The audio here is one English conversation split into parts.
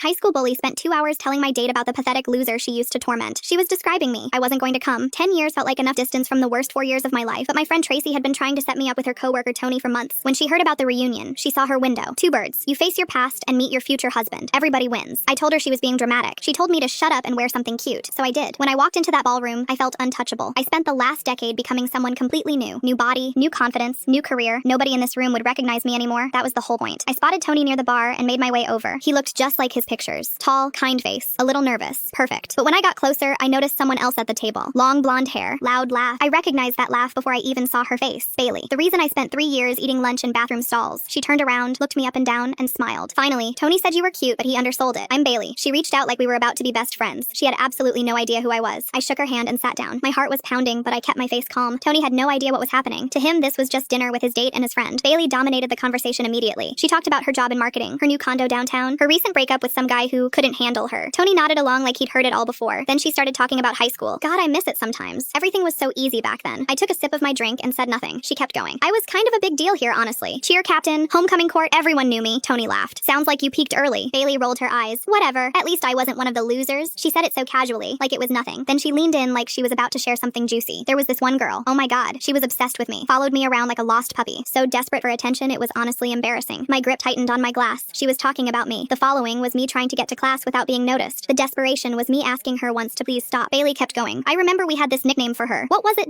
High school bully spent 2 hours telling my date about the pathetic loser she used to torment. She was describing me. I wasn't going to come. 10 years felt like enough distance from the worst 4 years of my life, but my friend Tracy had been trying to set me up with her coworker Tony for months. When she heard about the reunion, she saw her window. Two birds. You face your past and meet your future husband. Everybody wins. I told her she was being dramatic. She told me to shut up and wear something cute, so I did. When I walked into that ballroom, I felt untouchable. I spent the last decade becoming someone completely new. New body, new confidence, new career. Nobody in this room would recognize me anymore. That was the whole point. I spotted Tony near the bar and made my way over. He looked just like his pictures. Tall, kind face, a little nervous. Perfect. But when I got closer, I noticed someone else at the table. Long blonde hair, loud laugh. I recognized that laugh before I even saw her face. Bailey. The reason I spent 3 years eating lunch in bathroom stalls. She turned around, looked me up and down, and smiled. Finally, Tony said you were cute, but he undersold it. I'm Bailey. She reached out like we were about to be best friends. She had absolutely no idea who I was. I shook her hand and sat down. My heart was pounding, but I kept my face calm. Tony had no idea what was happening. To him, this was just dinner with his date and his friend. Bailey dominated the conversation immediately. She talked about her job in marketing, her new condo downtown, her recent breakup with some guy who couldn't handle her. Tony nodded along like he'd heard it all before. Then she started talking about high school. God, I miss it sometimes. Everything was so easy back then. I took a sip of my drink and said nothing. She kept going. I was kind of a big deal here, honestly. Cheer captain, homecoming court, everyone knew me. Tony laughed. Sounds like you peaked early. Bailey rolled her eyes. Whatever. At least I wasn't one of the losers. She said it so casually, like it was nothing. Then she leaned in like she was about to share something juicy. There was this one girl. Oh my God. She was obsessed with me. Followed me around like a lost puppy. So desperate for attention, it was honestly embarrassing. My grip tightened on my glass. She was talking about me. The following was me trying to get to class without being noticed. The desperation was me asking her once to please stop. Bailey kept going. I remember we had this nickname for her. What was it? ...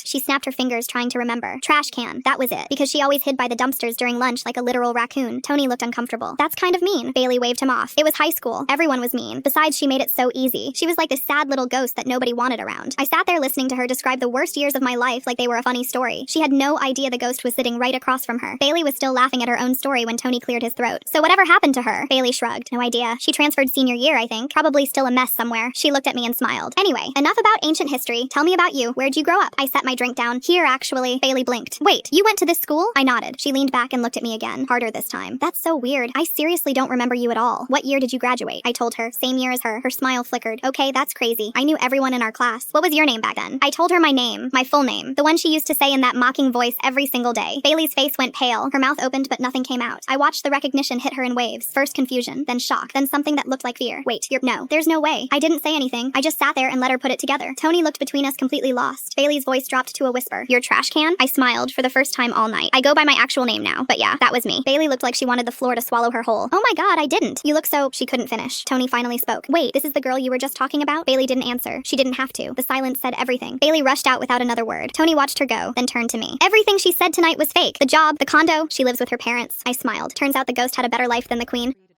She snapped her fingers trying to remember. Trash can. That was it. Because she always hid by the dumpsters during lunch like a literal raccoon. Tony looked uncomfortable. That's kind of mean. Bailey waved him off. It was high school. Everyone was mean. Besides, she made it so easy. She was like this sad little ghost that nobody wanted around. I sat there listening to her describe the worst years of my life like they were a funny story. She had no idea the ghost was sitting right across from her. Bailey was still laughing at her own story when Tony cleared his throat. So whatever happened to her? Bailey shrugged. No idea. She transferred senior year, I think. Probably still a mess somewhere. She looked at me and smiled. Anyway, enough about ancient history. Tell me about you. Where'd you grow up? I set my drink down. Here, actually. Bailey blinked. Wait, you went to this school? I nodded. She leaned back and looked at me again. Harder this time. That's so weird. I seriously don't remember you at all. What year did you graduate? I told her. Same year as her. Her smile flickered. Okay, that's crazy. I knew everyone in our class. What was your name back then? I told her my name. My full name. The one she used to say in that mocking voice every single day. Bailey's face went pale. Her mouth opened but nothing came out. I watched the recognition hit her in waves. First confusion, then shock, then something that looked like fear. Wait, no. There's no way. I didn't say anything. I just sat there and let her put it together. Tony looked between us completely lost. Bailey's voice dropped to a whisper. Your trash can? I smiled for the first time all night. I go by my actual name now, but yeah, that was me. Bailey looked like she wanted the floor to swallow her whole. Oh my God, I didn't. You look so... She couldn't finish. Tony finally spoke. Wait, this is the girl you were just talking about? Bailey didn't answer. She didn't have to. The silence said everything. Bailey rushed out without another word. Tony watched her go, then turned to me. Everything she said tonight was fake. The job, the condo, she lives with her parents. I smiled. Turns out the ghost had a better life than the queen.